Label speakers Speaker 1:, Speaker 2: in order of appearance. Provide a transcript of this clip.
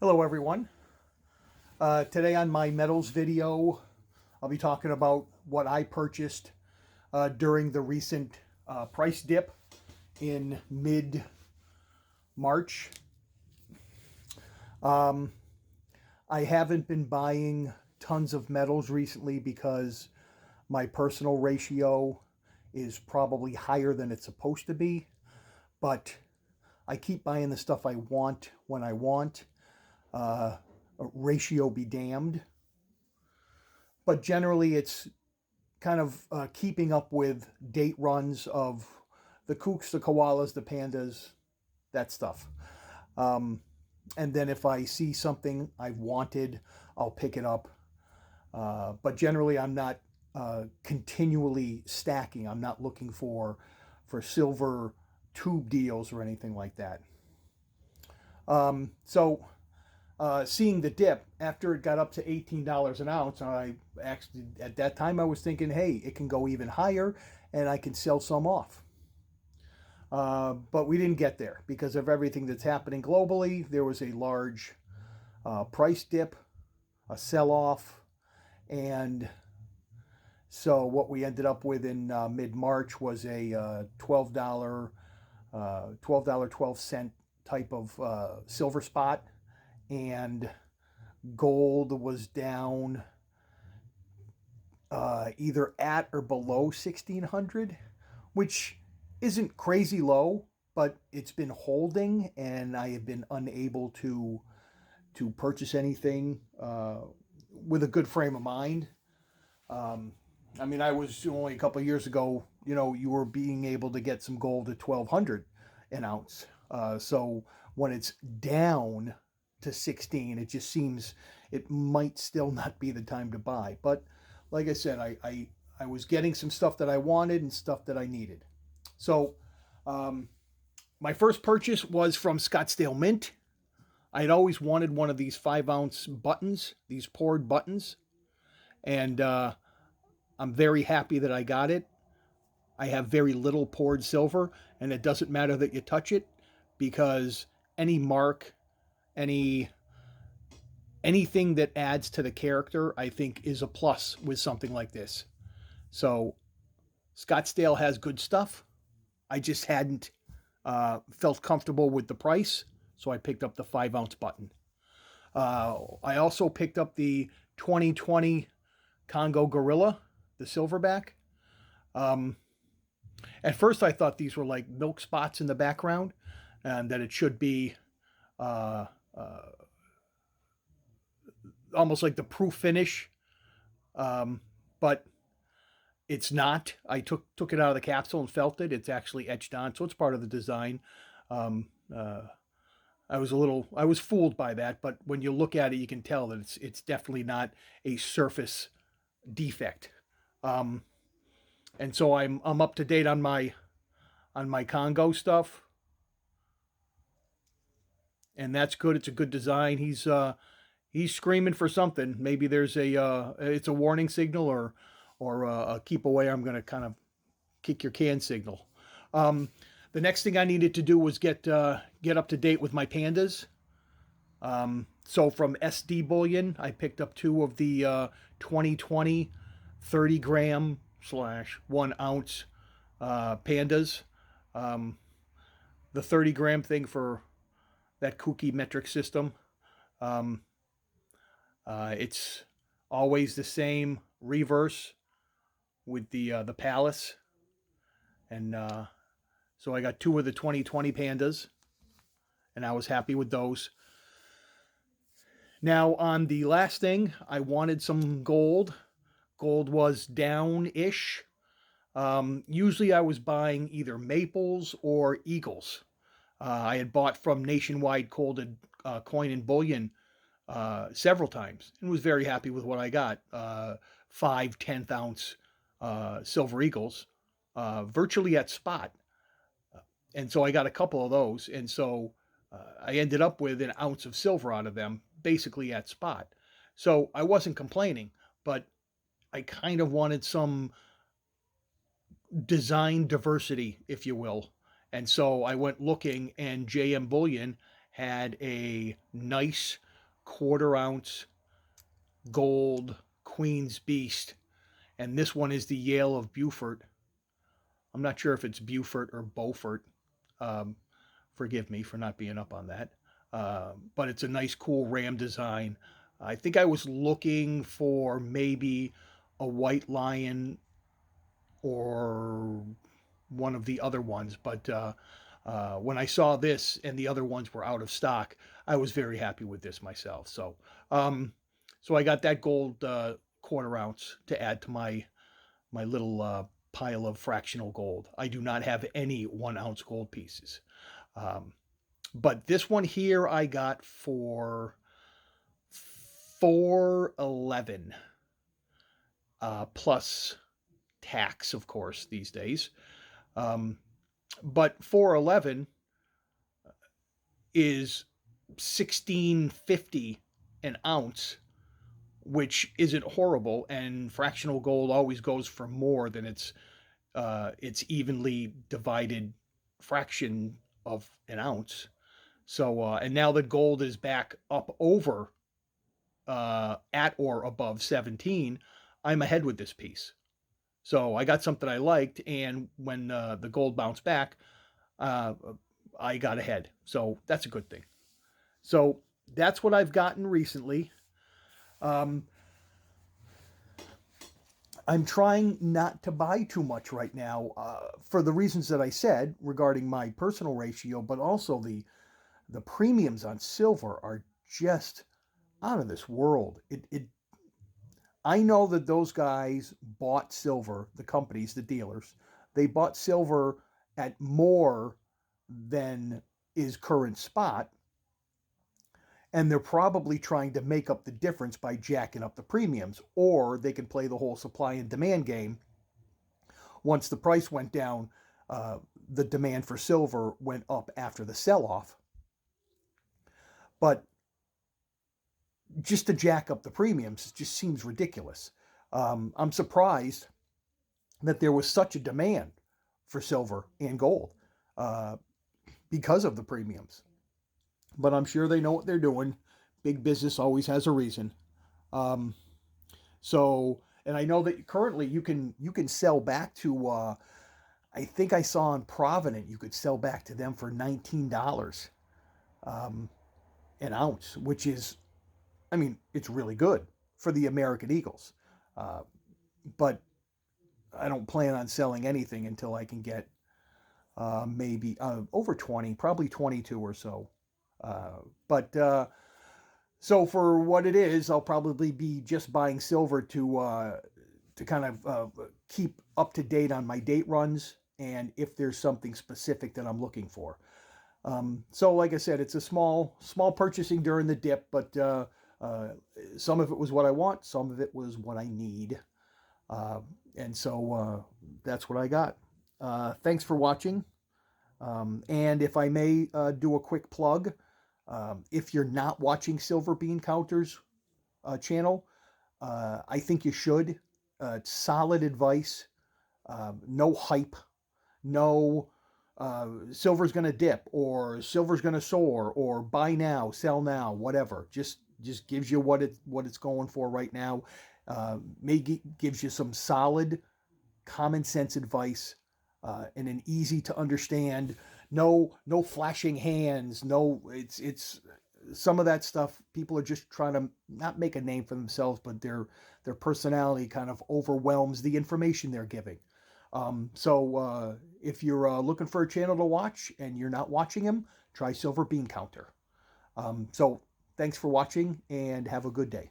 Speaker 1: Hello everyone. Today on my metals video, I'll be talking about what I purchased during the recent price dip in mid-March. I haven't been buying tons of metals recently because my personal ratio is probably higher than it's supposed to be, but I keep buying the stuff I want when I want. Ratio be damned. But generally, it's kind of keeping up with date runs of the kooks, the koalas, the pandas, that stuff. Um, and then if I see something I've wanted, I'll pick it up. But generally, I'm not continually stacking. I'm not looking for silver tube deals or anything like that. So seeing the dip after it got up to $18 an ounce, I actually at that time I was thinking, hey, it can go even higher, and I can sell some off. But we didn't get there because of everything that's happening globally. There was a large price dip, a sell-off, and so what we ended up with in mid-March was a $12.12 type of silver spot, and gold was down either at or below 1600, which isn't crazy low, but it's been holding, and I have been unable to purchase anything with a good frame of mind. I mean, I was only a couple of years ago. You were being able to get some gold at 1200 an ounce. So when it's down to 16, it just seems it might still not be the time to buy. But like I said, I was getting some stuff that I wanted and stuff that I needed. So my first purchase was from Scottsdale Mint. I had always wanted one of these 5-ounce buttons, these poured buttons, and I'm very happy that I got it. I have very little poured silver, and it doesn't matter that you touch it because any mark, any anything that adds to the character, I think, is a plus with something like this. So Scottsdale has good stuff. I just hadn't felt comfortable with the price, so I picked up the 5-ounce button. I also picked up the 2020 Congo Gorilla, the silverback. Um, at first, I thought these were like milk spots in the background, and that it should be uh, uh, almost like the proof finish, um, but it's not. I took it out of the capsule and felt it. It's actually etched on, so it's part of the design. Um, uh, I was fooled by that, but when you look at it, you can tell that it's definitely not a surface defect. Um, and so I'm up to date on my Congo stuff, and that's good. It's a good design. He's screaming for something. Maybe there's it's a warning signal, or a keep away. I'm going to kind of kick your can signal. Um, the next thing I needed to do was get up to date with my pandas. So from SD Bullion, I picked up two of the 2020 30 gram slash 1 ounce pandas. Um, the 30-gram thing for that kooky metric system. Um, it's always the same reverse with the Palace, and so I got two of the 2020 pandas, and I was happy with those. Now on the last thing, I wanted some gold. Gold was down-ish. Usually I was buying either maples or eagles. I had bought from Nationwide Coin and Bullion several times and was very happy with what I got. 5 10th ounce silver eagles, virtually at spot. And so I got a couple of those. And so I ended up with an ounce of silver out of them, basically at spot. So I wasn't complaining, but I kind of wanted some design diversity, if you will. And so I went looking, and JM Bullion had a nice quarter-ounce gold Queen's Beast, and this one is the Yale of Beaufort. I'm not sure if it's Beaufort or Beaufort. Um, Forgive me for not being up on that. But it's a nice, cool ram design. I think I was looking for maybe a white lion or one of the other ones, but when I saw this and the other ones were out of stock, I was very happy with this myself. Um, so I got that gold quarter ounce to add to my little pile of fractional gold. I do not have any 1 ounce gold pieces. Um, but this one here I got for 411 plus tax, of course, these days. Um, but 411 is 1650 an ounce, which isn't horrible. And fractional gold always goes for more than its evenly divided fraction of an ounce. So and now that gold is back up over at or above 17, I'm ahead with this piece. So I got something I liked, and when the gold bounced back, uh, I got ahead. So that's a good thing. So that's what I've gotten recently. Um, I'm trying not to buy too much right now for the reasons that I said regarding my personal ratio, but also the premiums on silver are just out of this world. It I know that those guys bought silver, the companies, the dealers, they bought silver at more than is current spot, and they're probably trying to make up the difference by jacking up the premiums, or they can play the whole supply and demand game. Once the price went down, uh, the demand for silver went up after the sell off. But just to jack up the premiums just seems ridiculous. I'm surprised that there was such a demand for silver and gold uh, because of the premiums. But I'm sure they know what they're doing. Big business always has a reason. Um, and I know that currently you can sell back to. I think I saw on Provident you could sell back to them for $19 um, an ounce, which is, I mean, it's really good for the American Eagles. Uh, but I don't plan on selling anything until I can get maybe over 20, probably 22 or so. But so for what it is, I'll probably be just buying silver to kind of keep up to date on my date runs and if there's something specific that I'm looking for. So like I said, it's a small purchasing during the dip, but uh, some of it was what I want, some of it was what I need. Uh, and so that's what I got. Thanks for watching. And if I may do a quick plug, if you're not watching Silver Bean Counters channel, I think you should. Solid advice, no hype, no silver's going to dip or silver's going to soar or buy now, sell now, whatever. Just gives you what it's going for right now. Gives you some solid common sense advice and an easy to understand. No flashing hands. No, it's some of that stuff. People are just trying to not make a name for themselves, but their personality kind of overwhelms the information they're giving. So if you're looking for a channel to watch and you're not watching them, try Silver Bean Counter. So thanks for watching and have a good day.